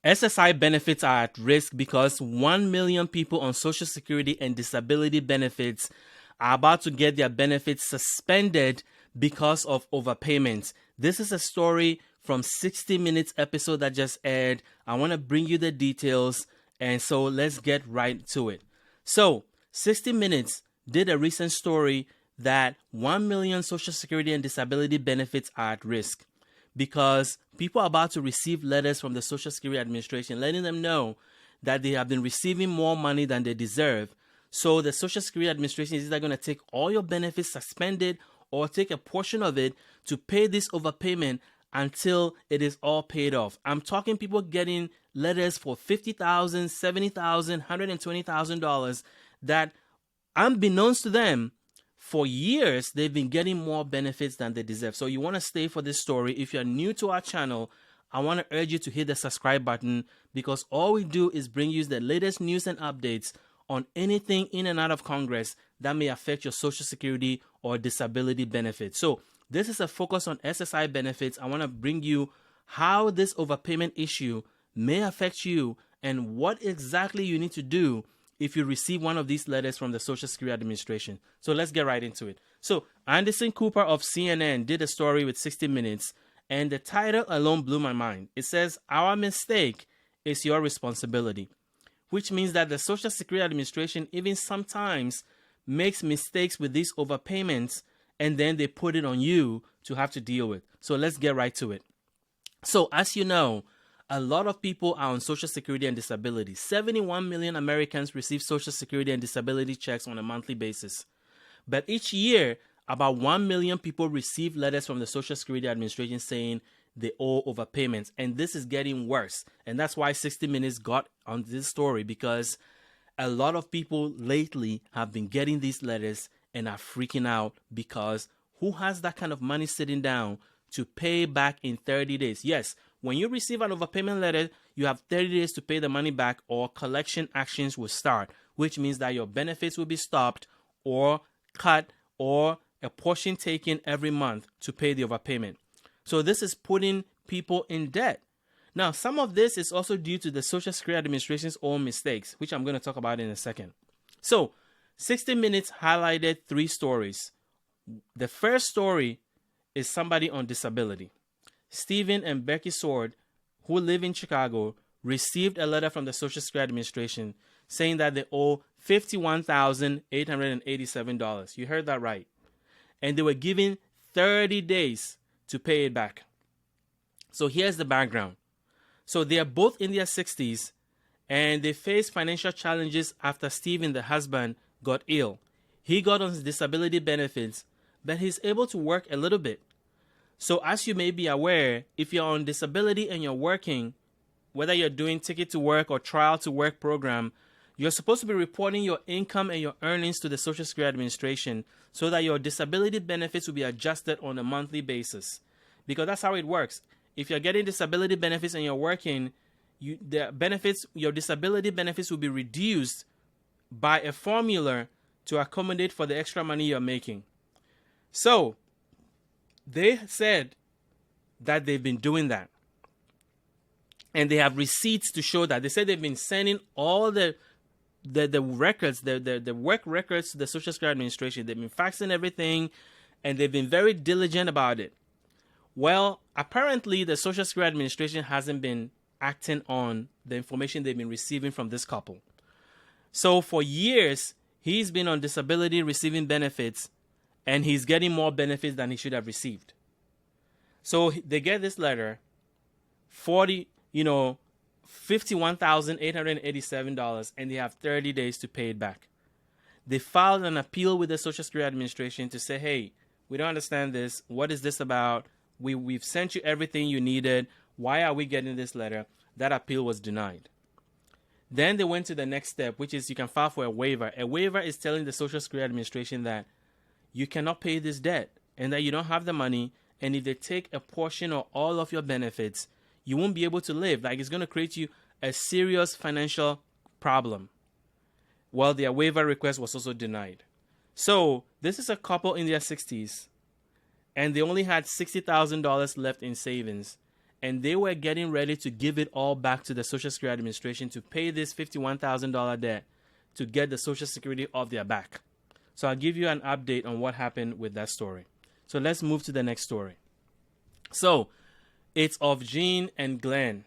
SSI benefits are at risk because 1 million people on Social Security and disability benefits are about to get their benefits suspended because of overpayments. This is a story from 60 Minutes episode that just aired. I want to bring you the details, and so let's get right to it. So, 60 Minutes did a recent story that 1 million Social Security and disability benefits are at risk because people are about to receive letters from the Social Security Administration letting them know that they have been receiving more money than they deserve. So the Social Security Administration is either going to take all your benefits suspended or take a portion of it to pay this overpayment until it is all paid off. I'm talking people getting letters for $50,000, $70,000, $120,000 that, unbeknownst to them, for years, they've been getting more benefits than they deserve. So you want to stay for this story. If you're new to our channel, I want to urge you to hit the subscribe button because all we do is bring you the latest news and updates on anything in and out of Congress that may affect your Social Security or disability benefits. So this is a focus on SSI benefits. I want to bring you how this overpayment issue may affect you and what exactly you need to do if you receive one of these letters from the Social Security Administration. So let's get right into it. So Anderson Cooper of CNN did a story with 60 Minutes, and the title alone blew my mind. It says, "Our mistake is your responsibility," which means that the Social Security Administration even sometimes makes mistakes with these overpayments, and then they put it on you to have to deal with. So let's get right to it. So as you know, a lot of people are on Social Security and disability. 71 million Americans receive Social Security and disability checks on a monthly basis. But each year, about 1 million people receive letters from the Social Security Administration saying they owe overpayments. And this is getting worse. And that's why 60 Minutes got on this story, because a lot of people lately have been getting these letters and are freaking out because who has that kind of money sitting down to pay back in 30 days? Yes, when you receive an overpayment letter, you have 30 days to pay the money back or collection actions will start, which means that your benefits will be stopped or cut or a portion taken every month to pay the overpayment. So this is putting people in debt. Now, some of this is also due to the Social Security Administration's own mistakes, which I'm going to talk about in a second. So 60 Minutes highlighted 3 stories. The first story is somebody on disability. Stephen and Becky Sword, who live in Chicago, received a letter from the Social Security Administration saying that they owe $51,887. You heard that right. And they were given 30 days to pay it back. So here's the background. So they are both in their 60s and they face financial challenges after Stephen, the husband, got ill. He got on his disability benefits, but he's able to work a little bit. So as you may be aware, if you're on disability and you're working, whether you're doing ticket to work or trial to work program, you're supposed to be reporting your income and your earnings to the Social Security Administration so that your disability benefits will be adjusted on a monthly basis. Because that's how it works. If you're getting disability benefits and you're working, your disability benefits will be reduced by a formula to accommodate for the extra money you're making. So they said that they've been doing that. And they have receipts to show that. They said they've been sending all the records, the work records to the Social Security Administration. They've been faxing everything, and they've been very diligent about it. Well, apparently the Social Security Administration hasn't been acting on the information they've been receiving from this couple. So for years, he's been on disability receiving benefits, and he's getting more benefits than he should have received. So they get this letter, $51,887, and they have 30 days to pay it back. They filed an appeal with the Social Security Administration to say, hey, we don't understand this. What is this about? We've sent you everything you needed. Why are we getting this letter? That appeal was denied. Then they went to the next step, which is you can file for a waiver. A waiver is telling the Social Security Administration that you cannot pay this debt and that you don't have the money. And if they take a portion or all of your benefits, you won't be able to live. Like, it's going to create you a serious financial problem. Well, their waiver request was also denied. So this is a couple in their 60s, and they only had $60,000 left in savings. and they were getting ready to give it all back to the Social Security Administration to pay this $51,000 debt to get the Social Security off their back. So I'll give you an update on what happened with that story. So let's move to the next story. So it's of Jean and Glenn.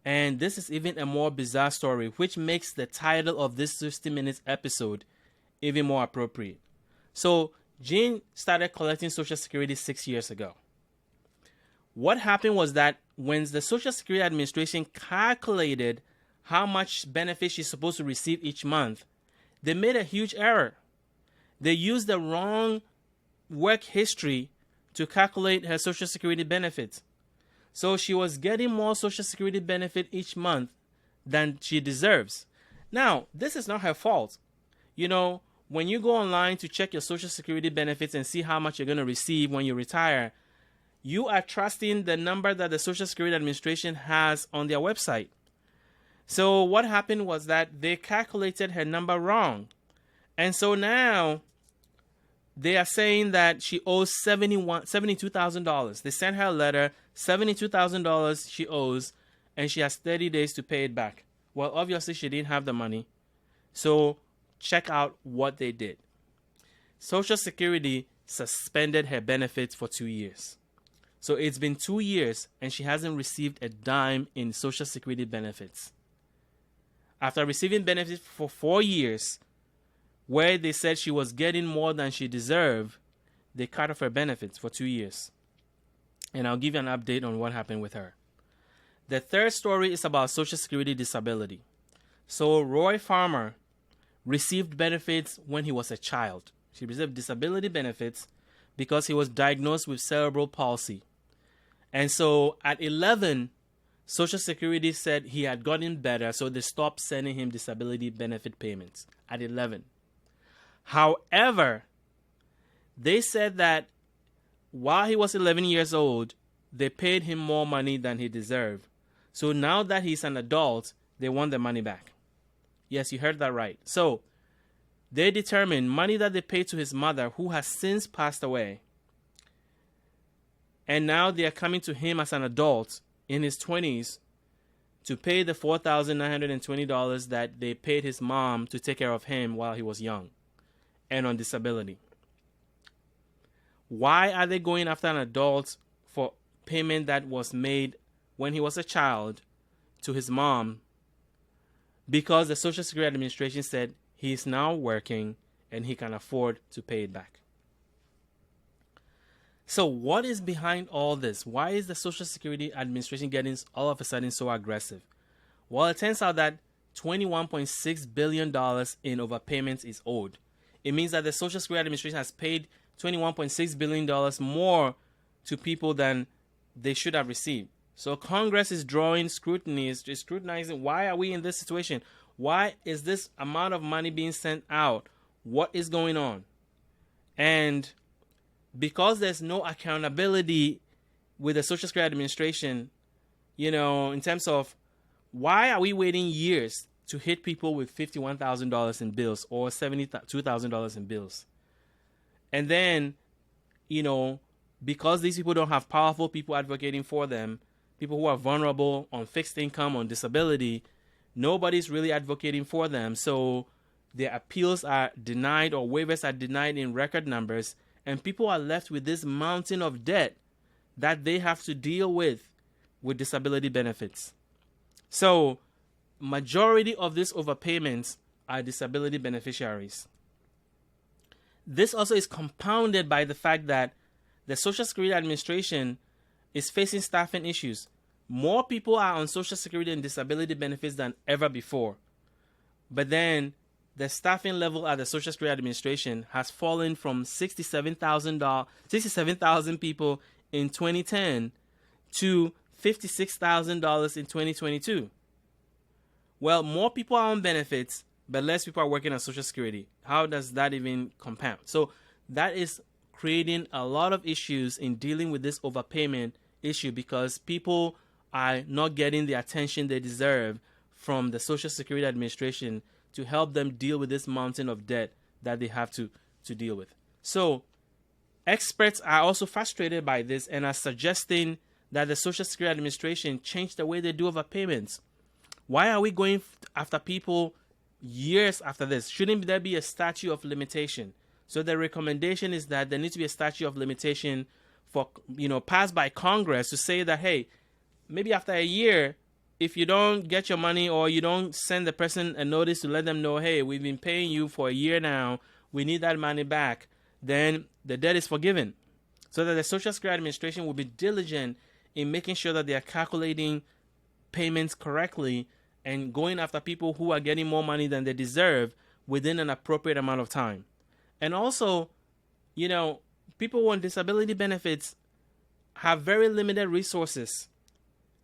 And this is even a more bizarre story, which makes the title of this 60 minutes episode even more appropriate. So Jean started collecting Social Security 6 years ago. What happened was that when the Social Security Administration calculated how much benefit she's supposed to receive each month, they made a huge error. They used the wrong work history to calculate her Social Security benefits. So she was getting more Social Security benefit each month than she deserves. Now, this is not her fault. You know, when you go online to check your Social Security benefits and see how much you're going to receive when you retire, you are trusting the number that the Social Security Administration has on their website. So what happened was that they calculated her number wrong. And so now they are saying that she owes $72,000. They sent her a letter, $72,000 she owes, and she has 30 days to pay it back. Well, obviously she didn't have the money. So check out what they did. Social Security suspended her benefits for 2 years. So it's been 2 years and she hasn't received a dime in Social Security benefits. After receiving benefits for 4 years, where they said she was getting more than she deserved, they cut off her benefits for 2 years. And I'll give you an update on what happened with her. The third story is about Social Security disability. So Roy Farmer received benefits when he was a child. He received disability benefits because he was diagnosed with cerebral palsy. And so at 11, Social Security said he had gotten better, so they stopped sending him disability benefit payments at 11. However, they said that while he was 11 years old, they paid him more money than he deserved. So now that he's an adult, they want the money back. Yes, you heard that right. So they determined money that they paid to his mother, who has since passed away. And now they are coming to him as an adult in his 20s to pay the $4,920 that they paid his mom to take care of him while he was young and on disability. Why are they going after an adult for payment that was made when he was a child to his mom? Because the Social Security Administration said he's now working and he can afford to pay it back. So what is behind all this? Why is the Social Security Administration getting all of a sudden so aggressive? Well, it turns out that $21.6 billion in overpayments is owed. It means that the Social Security Administration has paid $21.6 billion more to people than they should have received. So Congress is drawing scrutiny, is scrutinizing, why are we in this situation? Why is this amount of money being sent out? What is going on? And because there's no accountability with the Social Security Administration, you know, in terms of why are we waiting years to hit people with $51,000 in bills or $72,000 in bills? And then, you know, because these people don't have powerful people advocating for them, people who are vulnerable on fixed income, on disability, nobody's really advocating for them. So their appeals are denied or waivers are denied in record numbers. And people are left with this mountain of debt that they have to deal with disability benefits. So majority of these overpayments are disability beneficiaries. This also is compounded by the fact that the Social Security Administration is facing staffing issues. More people are on Social Security and disability benefits than ever before. But then the staffing level at the Social Security Administration has fallen from 67,000 people in 2010 to $56,000 in 2022. Well, more people are on benefits, but less people are working on Social Security. How does that even compound? So that is creating a lot of issues in dealing with this overpayment issue because people are not getting the attention they deserve from the Social Security Administration to help them deal with this mountain of debt that they have to deal with. So experts are also frustrated by this and are suggesting that the Social Security Administration changed the way they do overpayments? Why are we going after people years after this? Shouldn't there be a statute of limitation? So the recommendation is that there needs to be a statute of limitation for, passed by Congress to say that, hey, maybe after a year, if you don't get your money or you don't send the person a notice to let them know, hey, we've been paying you for a year now, we need that money back, then the debt is forgiven. So that the Social Security Administration will be diligent in making sure that they are calculating payments correctly and going after people who are getting more money than they deserve within an appropriate amount of time. And also, people on disability benefits have very limited resources.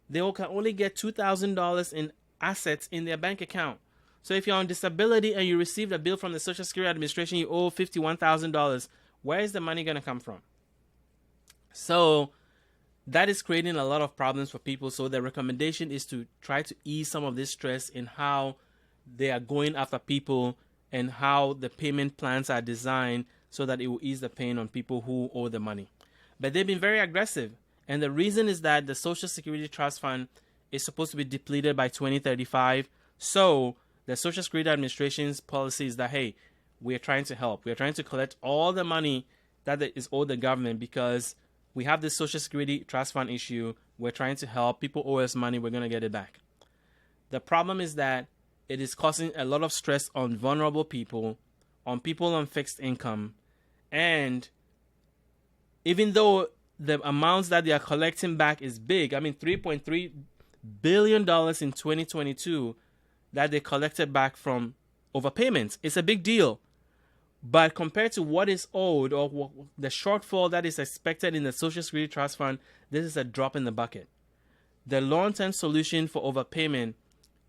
They can only get $2,000 in assets in their bank account. So if you're on disability and you received a bill from the Social Security Administration, you owe $51,000, where is the money going to come from? So that is creating a lot of problems for people. So the recommendation is to try to ease some of this stress in how they are going after people and how the payment plans are designed so that it will ease the pain on people who owe the money. But they've been very aggressive. And the reason is that the Social Security Trust Fund is supposed to be depleted by 2035. So the Social Security Administration's policy is that, hey, we are trying to help. We are trying to collect all the money that is owed the government because we have this Social Security Trust Fund issue. We're trying to help. People owe us money. We're going to get it back. The problem is that it is causing a lot of stress on vulnerable people, on people on fixed income. And even though the amounts that they are collecting back is big, I mean, $3.3 billion in 2022 that they collected back from overpayments. It's a big deal. But compared to what is owed or the shortfall that is expected in the Social Security Trust Fund, this is a drop in the bucket. The long-term solution for overpayment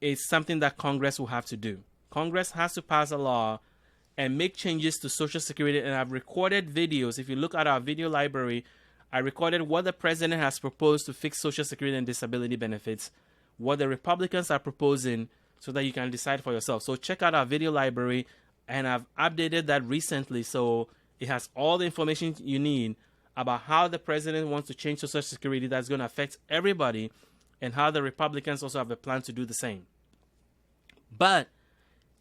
is something that Congress will have to do. Congress has to pass a law and make changes to Social Security. And I've recorded videos. If you look at our video library, I recorded what the president has proposed to fix Social Security and disability benefits, what the Republicans are proposing, so that you can decide for yourself. So check out our video library. And I've updated that recently, so it has all the information you need about how the president wants to change Social Security that's going to affect everybody, and how the Republicans also have a plan to do the same. But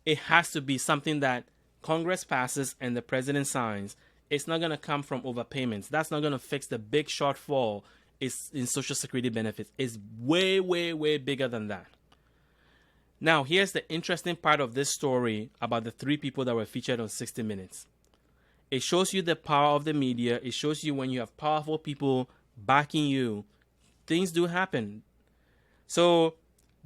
it has to be something that Congress passes and the president signs. It's not going to come from overpayments. That's not going to fix the big shortfall in Social Security benefits. It's way, way, way bigger than that. Now, here's the interesting part of this story about the three people that were featured on 60 Minutes. It shows you the power of the media. It shows you when you have powerful people backing you, things do happen. So,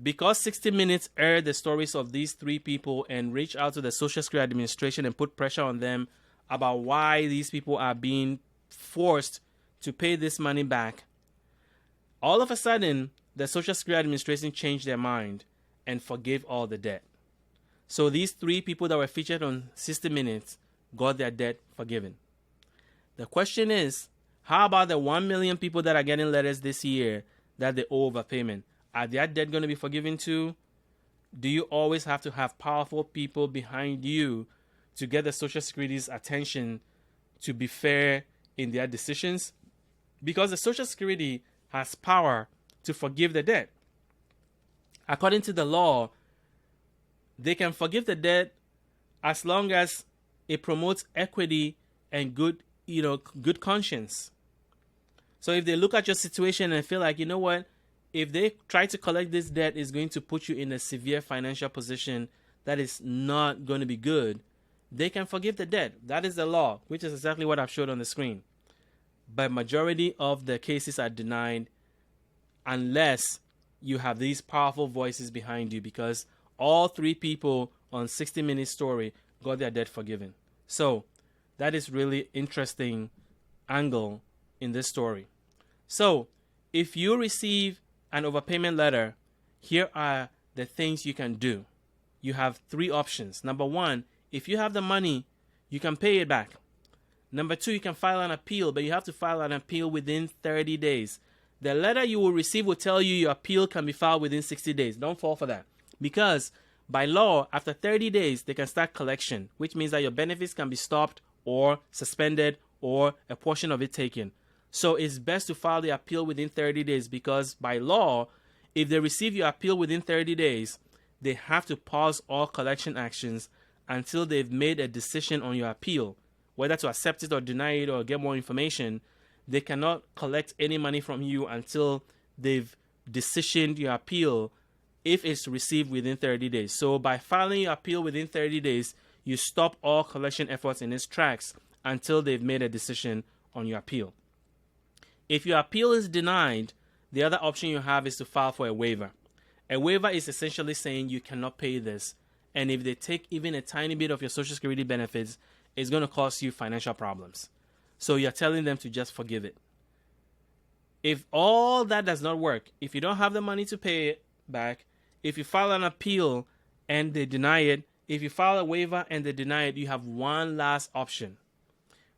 because 60 Minutes aired the stories of these three people and reached out to the Social Security Administration and put pressure on them about why these people are being forced to pay this money back, all of a sudden, the Social Security Administration changed their mind and forgave all the debt. So these three people that were featured on 60 Minutes got their debt forgiven. The question is, how about the 1 million people that are getting letters this year that they owe overpayment? Are their debt going to be forgiven too? Do you always have to have powerful people behind you to get the Social Security's attention to be fair in their decisions? Because the Social Security has power to forgive the debt. According to the law, they can forgive the debt as long as it promotes equity and good conscience. So if they look at your situation and feel like, you know what, if they try to collect this debt, is going to put you in a severe financial position that is not going to be good, they can forgive the debt. That is the law, which is exactly what I've showed on the screen. But majority of the cases are denied unless you have these powerful voices behind you, because all three people on 60 Minutes story got their debt forgiven. So that is really interesting angle in this story. So if you receive an overpayment letter, here are the things you can do. You have three options. Number one, if you have the money, you can pay it back. Number two, you can file an appeal, but you have to file an appeal within 30 days. The letter you will receive will tell you your appeal can be filed within 60 days. Don't fall for that. Because by law, after 30 days, they can start collection, which means that your benefits can be stopped or suspended or a portion of it taken. So it's best to file the appeal within 30 days because by law, if they receive your appeal within 30 days, they have to pause all collection actions until they've made a decision on your appeal, whether to accept it or deny it or get more information. They cannot collect any money from you until they've decisioned your appeal if it's received within 30 days. So by filing your appeal within 30 days, you stop all collection efforts in its tracks until they've made a decision on your appeal. If your appeal is denied, the other option you have is to file for a waiver. A waiver is essentially saying you cannot pay this, and if they take even a tiny bit of your Social Security benefits, it's going to cause you financial problems. So you're telling them to just forgive it. If all that does not work, if you don't have the money to pay it back, if you file an appeal and they deny it, if you file a waiver and they deny it, you have one last option,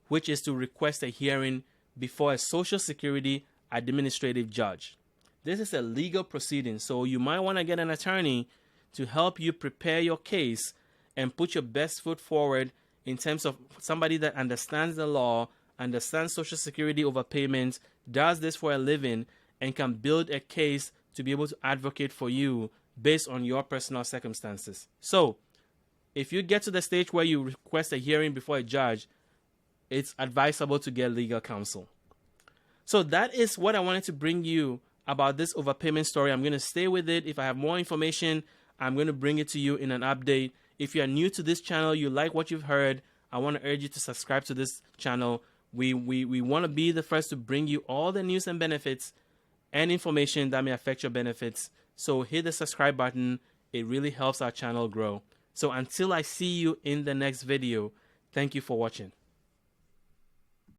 which is to request a hearing before a Social Security administrative judge. This is a legal proceeding, so you might want to get an attorney to help you prepare your case and put your best foot forward in terms of somebody that understands the law, understands Social Security overpayments, does this for a living, and can build a case to be able to advocate for you based on your personal circumstances. So, if you get to the stage where you request a hearing before a judge, it's advisable to get legal counsel. So that is what I wanted to bring you about this overpayment story. I'm going to stay with it. If I have more information, I'm going to bring it to you in an update. If you are new to this channel, you like what you've heard, I want to urge you to subscribe to this channel. We want to be the first to bring you all the news and benefits and information that may affect your benefits. So hit the subscribe button. It really helps our channel grow. So until I see you in the next video, thank you for watching.